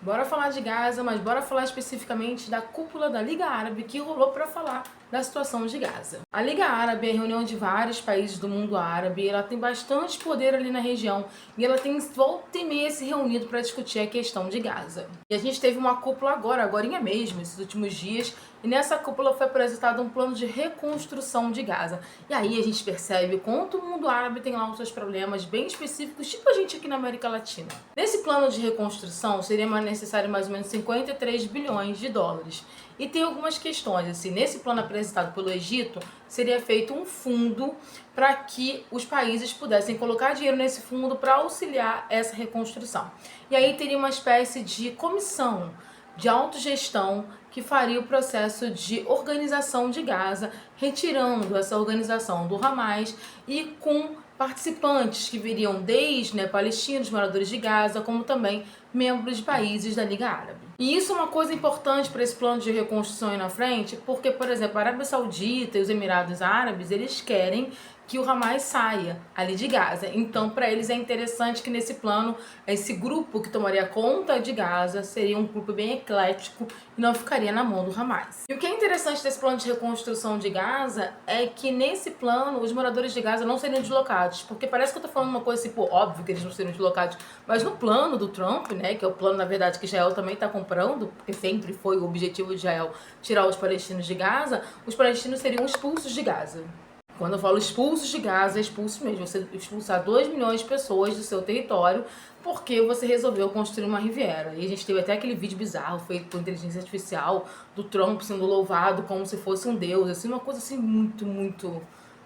Bora falar de Gaza, mas bora falar especificamente da cúpula da Liga Árabe que rolou para falar da situação de Gaza. A Liga Árabe é a reunião de vários países do mundo árabe, ela tem bastante poder ali na região e ela tem volta e meia se reunido para discutir a questão de Gaza. E a gente teve uma cúpula agorinha mesmo, esses últimos dias, e nessa cúpula foi apresentado um plano de reconstrução de Gaza. E aí a gente percebe quanto o mundo árabe tem lá os seus problemas bem específicos, tipo a gente aqui na América Latina. Nesse plano de reconstrução seria necessário mais ou menos 53 bilhões de dólares. E tem algumas questões, assim, nesse plano apresentado pelo Egito, seria feito um fundo para que os países pudessem colocar dinheiro nesse fundo para auxiliar essa reconstrução. E aí teria uma espécie de comissão de autogestão que faria o processo de organização de Gaza, retirando essa organização do Hamas e com participantes que viriam desde palestinos, moradores de Gaza, como também membros de países da Liga Árabe. E isso é uma coisa importante para esse plano de reconstrução aí na frente, porque, por exemplo, a Arábia Saudita e os Emirados Árabes, eles querem que o Hamas saia ali de Gaza. Então, para eles é interessante que nesse plano, esse grupo que tomaria conta de Gaza seria um grupo bem eclético e não ficaria na mão do Hamas. E o que é interessante desse plano de reconstrução de Gaza é que nesse plano os moradores de Gaza não seriam deslocados, porque parece que eu tô falando uma coisa assim, pô, óbvio que eles não seriam deslocados, mas no plano do Trump, que é o plano, na verdade, que Israel também tá comprando, porque sempre foi o objetivo de Israel tirar os palestinos de Gaza, os palestinos seriam expulsos de Gaza. Quando eu falo expulsos de Gaza, é expulso mesmo. Você expulsar 2 milhões de pessoas do seu território porque você resolveu construir uma riviera. E a gente teve até aquele vídeo bizarro feito por inteligência artificial do Trump sendo louvado como se fosse um deus. Assim, uma coisa assim muito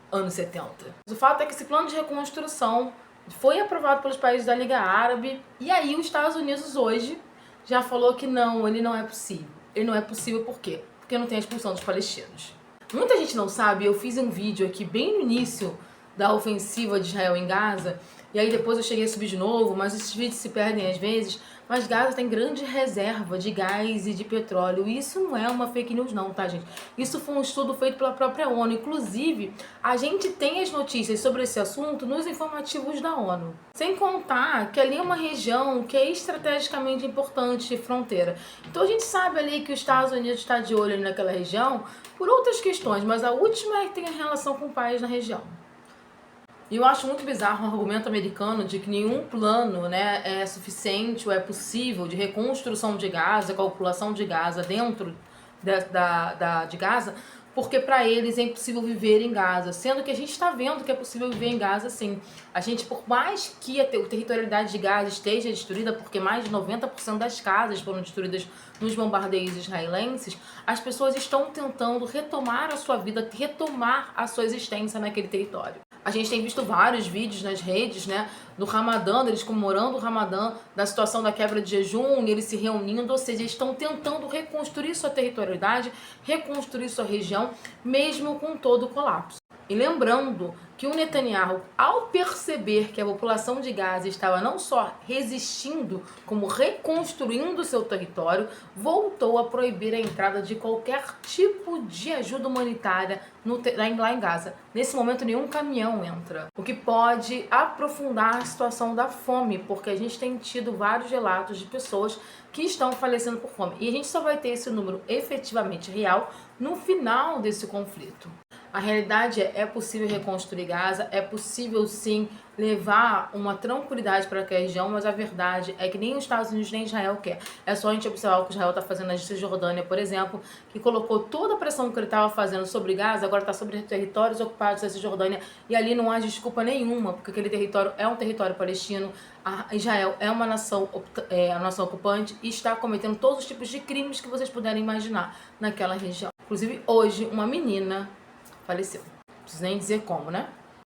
anos 70. Mas o fato é que esse plano de reconstrução foi aprovado pelos países da Liga Árabe. E aí os Estados Unidos hoje já falou que não, ele não é possível. Ele não é possível por quê? Porque não tem a expulsão dos palestinos. Muita gente não sabe, eu fiz um vídeo aqui bem no início da ofensiva de Israel em Gaza, e aí depois eu cheguei a subir de novo, mas esses vídeos se perdem às vezes, mas Gaza tem grande reserva de gás e de petróleo, e isso não é uma fake news não, tá, gente? Isso foi um estudo feito pela própria ONU, inclusive a gente tem as notícias sobre esse assunto nos informativos da ONU. Sem contar que ali é uma região que é estrategicamente importante de fronteira. Então a gente sabe ali que os Estados Unidos está de olho ali naquela região por outras questões, mas a última é que tem a relação com o país na região. E eu acho muito bizarro o argumento americano de que nenhum plano é suficiente ou é possível de reconstrução de Gaza, com a população de Gaza dentro de Gaza, porque para eles é impossível viver em Gaza, sendo que a gente está vendo que é possível viver em Gaza sim. A gente, por mais que a territorialidade de Gaza esteja destruída, porque mais de 90% das casas foram destruídas nos bombardeios israelenses, as pessoas estão tentando retomar a sua vida, retomar a sua existência naquele território. A gente tem visto vários vídeos nas redes, do Ramadã, eles comemorando o Ramadã, da situação da quebra de jejum, eles se reunindo, ou seja, eles estão tentando reconstruir sua territorialidade, reconstruir sua região, mesmo com todo o colapso. E lembrando que o Netanyahu, ao perceber que a população de Gaza estava não só resistindo, como reconstruindo seu território, voltou a proibir a entrada de qualquer tipo de ajuda humanitária lá em Gaza. Nesse momento, nenhum caminhão entra, o que pode aprofundar a situação da fome, porque a gente tem tido vários relatos de pessoas que estão falecendo por fome. E a gente só vai ter esse número efetivamente real no final desse conflito. A realidade é possível reconstruir Gaza, é possível sim levar uma tranquilidade para aquela região, mas a verdade é que nem os Estados Unidos nem Israel quer. É só a gente observar o que Israel está fazendo na Cisjordânia, por exemplo, que colocou toda a pressão que ele estava fazendo sobre Gaza, agora está sobre territórios ocupados da Cisjordânia, e ali não há desculpa nenhuma, porque aquele território é um território palestino, Israel é uma nação, a nação ocupante e está cometendo todos os tipos de crimes que vocês puderem imaginar naquela região. Inclusive, hoje, uma menina faleceu. Não preciso nem dizer como,